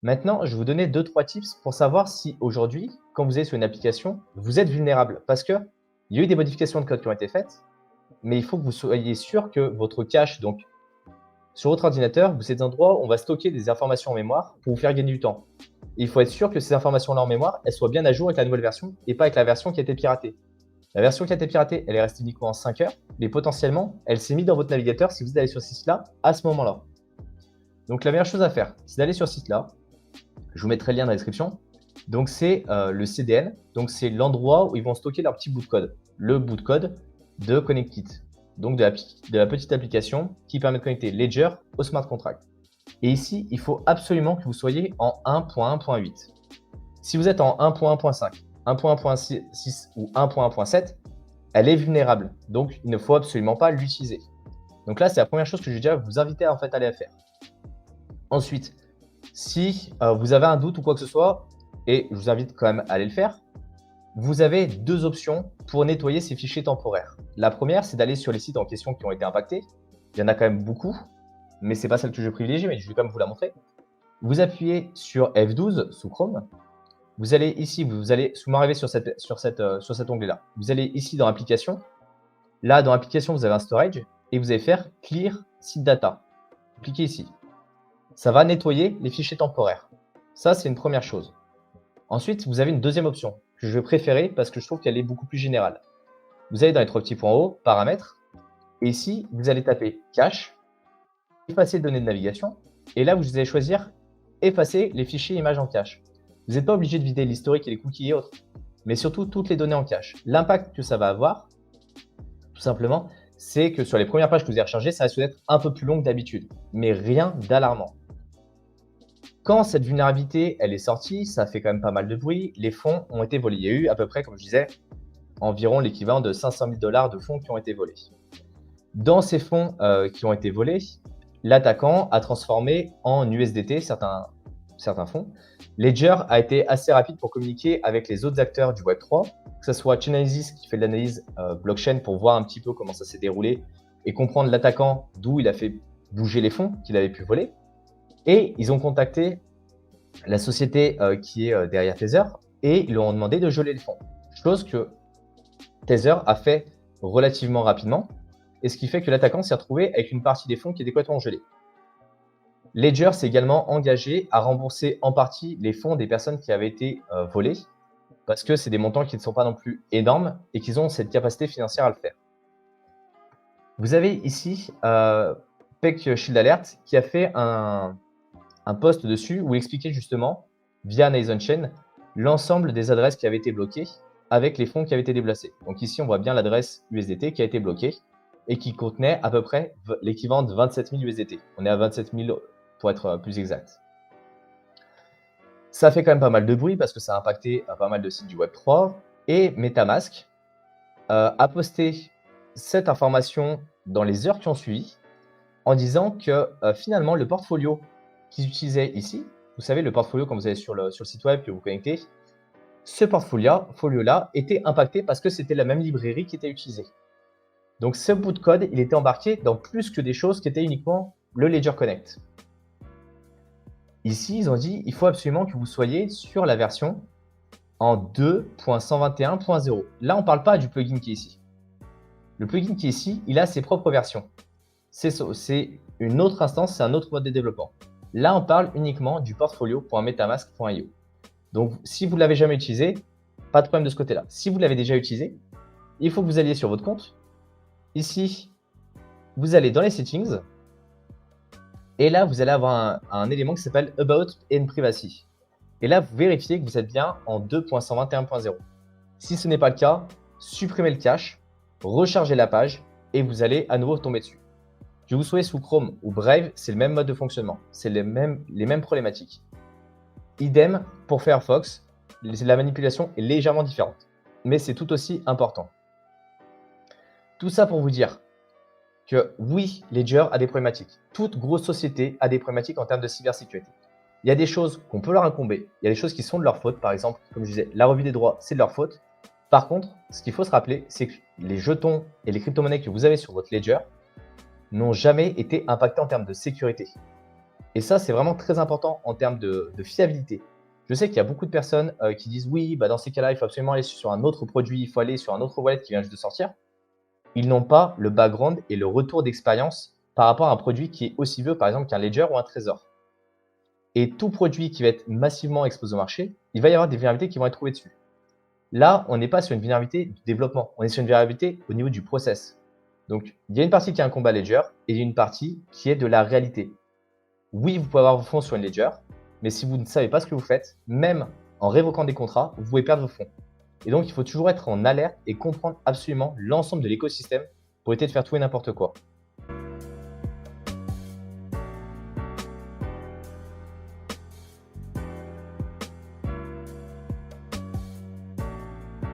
Maintenant, je vais vous donner 2-3 tips pour savoir si aujourd'hui, quand vous êtes sur une application, vous êtes vulnérable. Parce qu'il y a eu des modifications de code qui ont été faites, mais il faut que vous soyez sûr que votre cache, donc sur votre ordinateur, vous êtes dans un endroit où on va stocker des informations en mémoire pour vous faire gagner du temps. Et il faut être sûr que ces informations-là en mémoire, elles soient bien à jour avec la nouvelle version et pas avec la version qui a été piratée. La version qui a été piratée, elle est restée uniquement en 5 heures, mais potentiellement, elle s'est mise dans votre navigateur si vous allez sur ce site-là à ce moment-là. Donc la meilleure chose à faire, c'est d'aller sur ce site-là. Je vous mettrai le lien dans la description. Donc c'est le CDN, donc c'est l'endroit où ils vont stocker leur petit bout de code, le bout de code de ConnectKit, donc de la petite application qui permet de connecter Ledger au smart contract. Et ici, il faut absolument que vous soyez en 1.1.8. Si vous êtes en 1.1.5, 1.1.6 ou 1.1.7, elle est vulnérable, donc il ne faut absolument pas l'utiliser. Donc là, c'est la première chose que je vais déjà vous inviter à aller à faire. Ensuite, si vous avez un doute ou quoi que ce soit, et je vous invite quand même à aller le faire, vous avez deux options pour nettoyer ces fichiers temporaires. La première, c'est d'aller sur les sites en question qui ont été impactés. Il y en a quand même beaucoup, mais ce n'est pas celle que je vais privilégier, mais je vais quand même vous la montrer. Vous appuyez sur F12 sous Chrome. Vous allez ici, vous m'arrivez sur cet onglet-là. Vous allez ici dans Applications. Là, dans Applications, vous avez un Storage et vous allez faire Clear Site Data. Cliquez ici. Ça va nettoyer les fichiers temporaires. Ça, c'est une première chose. Ensuite, vous avez une deuxième option que je vais préférer parce que je trouve qu'elle est beaucoup plus générale. Vous allez dans les trois petits points en haut, Paramètres, et ici, vous allez taper Cache, Effacer les données de navigation, et là, vous allez choisir Effacer les fichiers images en cache. Vous n'êtes pas obligé de vider l'historique et les cookies et autres, mais surtout toutes les données en cache. L'impact que ça va avoir, tout simplement, c'est que sur les premières pages que vous allez recharger, ça risque d'être un peu plus long que d'habitude, mais rien d'alarmant. Quand cette vulnérabilité elle est sortie, ça fait quand même pas mal de bruit. Les fonds ont été volés. Il y a eu à peu près, comme je disais, environ l'équivalent de 500 000 $ de fonds qui ont été volés. Dans ces fonds qui ont été volés, l'attaquant a transformé en USDT certains fonds. Ledger a été assez rapide pour communiquer avec les autres acteurs du Web3, que ce soit Chainalysis qui fait de l'analyse blockchain pour voir un petit peu comment ça s'est déroulé et comprendre l'attaquant d'où il a fait bouger les fonds qu'il avait pu voler. Et ils ont contacté la société qui est derrière Tether et ils leur ont demandé de geler les fonds. Chose que Tether a fait relativement rapidement et ce qui fait que l'attaquant s'est retrouvé avec une partie des fonds qui était complètement gelée. Ledger s'est également engagé à rembourser en partie les fonds des personnes qui avaient été volées parce que c'est des montants qui ne sont pas non plus énormes et qu'ils ont cette capacité financière à le faire. Vous avez ici Peck Shield Alert qui a fait un post dessus où il expliquait justement, via Nathan Chain, l'ensemble des adresses qui avaient été bloquées avec les fonds qui avaient été déplacés. Donc ici, on voit bien l'adresse USDT qui a été bloquée et qui contenait à peu près l'équivalent de 27 000 USDT. On est à 27 000 pour être plus exact. Ça fait quand même pas mal de bruit parce que ça a impacté pas mal de sites du Web3 et MetaMask a posté cette information dans les heures qui ont suivi en disant que finalement le portfolio qu'ils utilisaient ici, vous savez, le portfolio quand vous allez sur le site web que vous connectez, ce portfolio-là était impacté parce que c'était la même librairie qui était utilisée. Donc ce bout de code, il était embarqué dans plus que des choses qui étaient uniquement le Ledger Connect. Ici, ils ont dit il faut absolument que vous soyez sur la version en 2.121.0. Là, on ne parle pas du plugin qui est ici. Le plugin qui est ici, il a ses propres versions. C'est une autre instance, c'est un autre mode de développement. Là, on parle uniquement du portfolio.metamask.io. Donc, si vous ne l'avez jamais utilisé, pas de problème de ce côté-là. Si vous l'avez déjà utilisé, il faut que vous alliez sur votre compte. Ici, vous allez dans les settings. Et là, vous allez avoir un élément qui s'appelle About and Privacy. Et là, vous vérifiez que vous êtes bien en 2.121.0. Si ce n'est pas le cas, supprimez le cache, rechargez la page et vous allez à nouveau tomber dessus. Que vous soyez sous Chrome ou Brave, c'est le même mode de fonctionnement, c'est les mêmes problématiques. Idem pour Firefox, la manipulation est légèrement différente, mais c'est tout aussi important. Tout ça pour vous dire que oui, Ledger a des problématiques. Toute grosse société a des problématiques en termes de cybersécurité. Il y a des choses qu'on peut leur incomber, il y a des choses qui sont de leur faute, par exemple, comme je disais, la revue des droits, c'est de leur faute. Par contre, ce qu'il faut se rappeler, c'est que les jetons et les crypto-monnaies que vous avez sur votre Ledger n'ont jamais été impactés en termes de sécurité. Et ça, c'est vraiment très important en termes de fiabilité. Je sais qu'il y a beaucoup de personnes qui disent oui, bah, dans ces cas-là, il faut absolument aller sur un autre produit, il faut aller sur un autre wallet qui vient juste de sortir. Ils n'ont pas le background et le retour d'expérience par rapport à un produit qui est aussi vieux, par exemple, qu'un Ledger ou un Trésor. Et tout produit qui va être massivement exposé au marché, il va y avoir des vulnérabilités qui vont être trouvées dessus. Là, on n'est pas sur une vulnérabilité du développement, on est sur une vulnérabilité au niveau du process. Donc, il y a une partie qui est un combat Ledger et il y a une partie qui est de la réalité. Oui, vous pouvez avoir vos fonds sur une Ledger, mais si vous ne savez pas ce que vous faites, même en révoquant des contrats, vous pouvez perdre vos fonds. Et donc, il faut toujours être en alerte et comprendre absolument l'ensemble de l'écosystème pour éviter de faire tout et n'importe quoi.